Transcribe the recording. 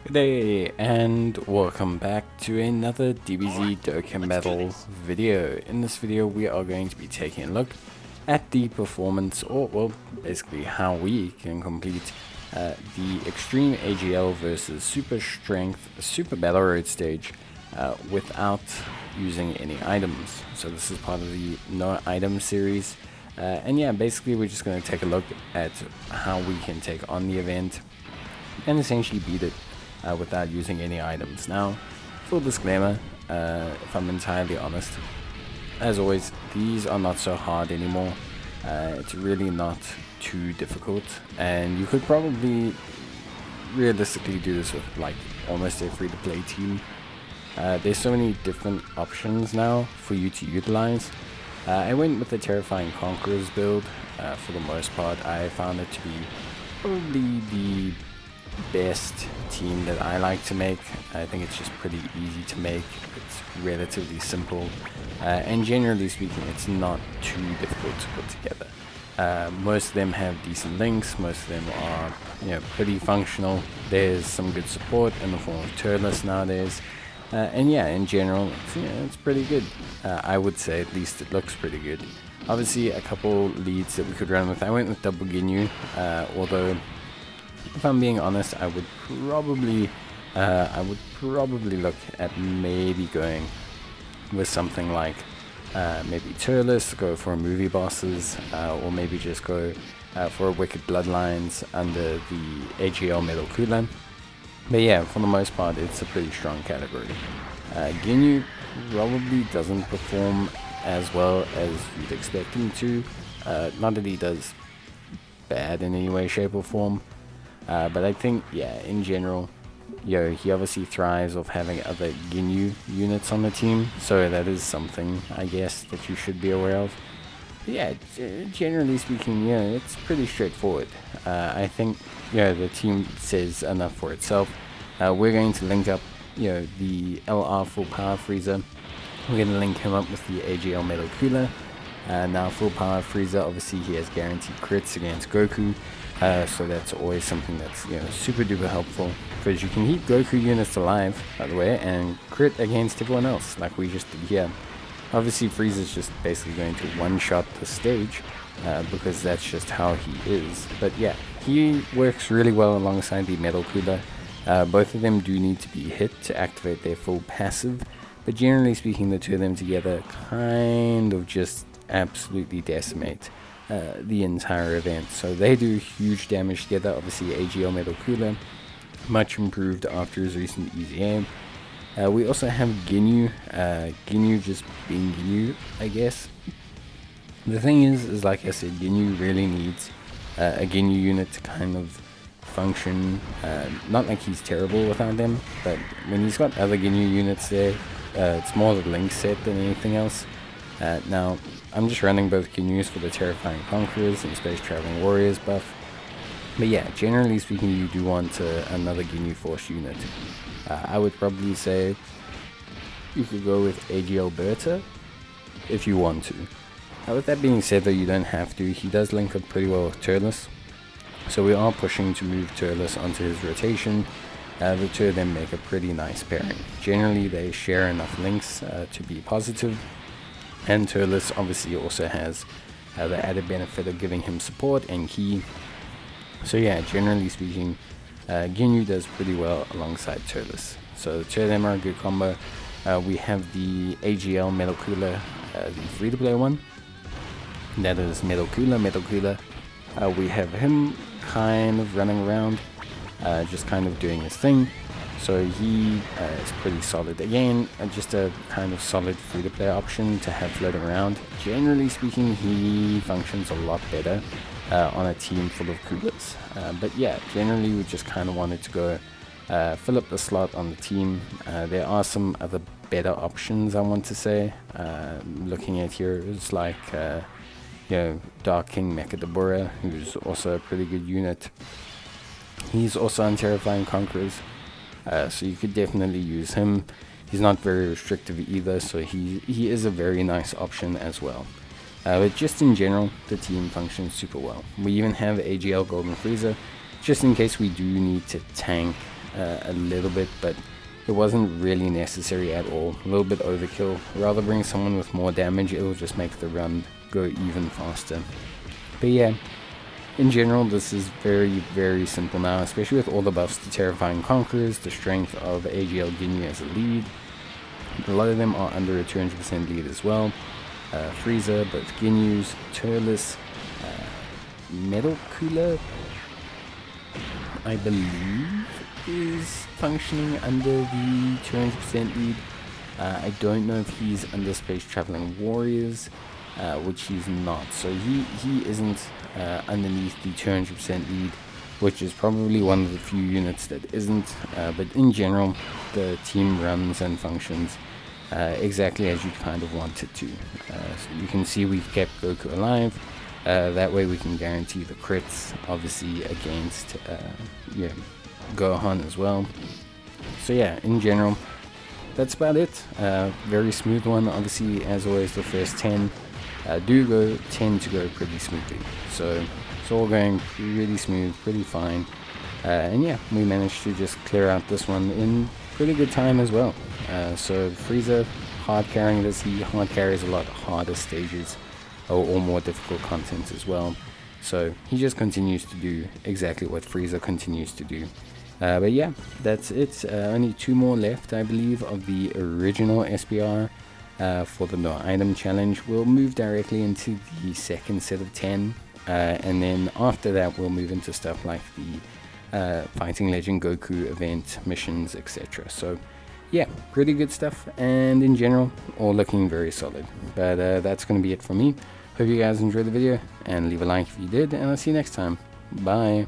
Good day and welcome back to another DBZ Dokkan battle video. In this video we are going to be taking a look at the performance, or well, basically how we can complete the Extreme AGL versus Super Strength Super Battle Road stage without using any items. So this is part of the no item series, and yeah, basically we're just going to take a look at how we can take on the event and essentially beat it without using any items. Now, full disclaimer, if I'm entirely honest, as always, these are not so hard anymore. It's really not too difficult, and you could probably realistically do this with like almost a free-to-play team. There's so many different options now for you to utilize. I went with the Terrifying Conquerors build for the most part. I found it to be probably the best team that I like to make. I think it's just pretty easy to make. It's relatively simple, and generally speaking, it's not too difficult to put together. Most of them have decent links. Most of them are, pretty functional. There's some good support in the form of Turles nowadays, and yeah, in general, it's pretty good. I would say at least it looks pretty good. Obviously, a couple leads that we could run with. I went with double Ginyu, although, if I'm being honest, I would probably look at maybe going with something like maybe Turles, go for movie bosses, or maybe just go for Wicked Bloodlines under the AGL Metal Cooler. But yeah, for the most part, it's a pretty strong category. Ginyu probably doesn't perform as well as you'd expect him to. Not that he does bad in any way, shape, or form. But I think, yeah, in general, he obviously thrives off having other Ginyu units on the team, so that is something, I guess, that you should be aware of. But yeah, generally speaking, it's pretty straightforward. I think, the team says enough for itself. We're going to link up, the LR Full Power Freezer. We're going to link him up with the AGL Metal Cooler. Now, Full Power Freezer, obviously, he has guaranteed crits against Goku. So that's always something that's super duper helpful, because you can keep Goku units alive, by the way, and crit against everyone else like we just did here. Obviously Frieza's just basically going to one-shot the stage, because that's just how he is. But yeah, he works really well alongside the Metal Cooler. Both of them do need to be hit to activate their full passive, but generally speaking, the two of them together kind of just absolutely decimate the entire event. So they do huge damage together. Obviously AGL Metal Cooler, much improved after his recent EZA. We also have Ginyu. Ginyu just being Ginyu, I guess. The thing is like I said, Ginyu really needs a Ginyu unit to kind of function. Not like he's terrible without them, but when he's got other Ginyu units there, it's more the link set than anything else. Now, I'm just running both Ginyus for the Terrifying Conquerors and Space Traveling Warriors buff. But yeah, generally speaking, you do want another Ginyu Force unit. I would probably say you could go with AGL Berta if you want to. With that being said, though, you don't have to. He does link up pretty well with Turles, so we are pushing to move Turles onto his rotation. The two of them make a pretty nice pairing. Generally, they share enough links to be positive. And Turles obviously also has the added benefit of giving him support and ki. So yeah, generally speaking, Ginyu does pretty well alongside Turles. So the two of them are a good combo. We have the AGL Metal Cooler, the free-to-play one. That is Metal Cooler. We have him kind of running around, just kind of doing his thing. So he is pretty solid. Again, just a kind of solid free-to-play option to have floating around. Generally speaking, he functions a lot better on a team full of coolers. But yeah, generally we just kind of wanted to go fill up the slot on the team. There are some other better options, I want to say. Looking at here is like, Dark King Mechadabura, who's also a pretty good unit. He's also on Terrifying Conquerors. So you could definitely use him. He's not very restrictive either, so he is a very nice option as well. But just in general, the team functions super well. We even have AGL Golden Freezer, just in case we do need to tank a little bit, but it wasn't really necessary at all. A little bit overkill. Rather bring someone with more damage, it will just make the run go even faster. But yeah, in general, this is very, very simple now, especially with all the buffs to Terrifying Conquerors, the strength of AGL Ginyu as a lead. A lot of them are under a 200% lead as well. Frieza, both Ginyus, Turles, Metal Cooler, I believe, is functioning under the 200% lead. I don't know if he's under Space Traveling Warriors, which he's not. So he isn't underneath the 200% lead, which is probably one of the few units that isn't. But in general, the team runs and functions exactly as you kind of want it to. So you can see we've kept Goku alive. That way we can guarantee the crits, obviously, against Gohan as well. So yeah, in general, that's about it. Very smooth one. Obviously, as always, the first 10 tend to go pretty smoothly. So it's all going really smooth, pretty fine. And yeah, we managed to just clear out this one in pretty good time as well. So Frieza hard carrying this. He hard carries a lot harder stages or more difficult content as well. So he just continues to do exactly what Frieza continues to do. But yeah, that's it. Only 2 more left, I believe, of the original SBR for the no item challenge. We'll move directly into the second set of 10, and then after that we'll move into stuff like the Fighting Legend Goku event missions, etc. So yeah, pretty good stuff, and in general, all looking very solid. But that's going to be it for me. Hope you guys enjoyed the video, and leave a like if you did, and I'll see you next time. Bye.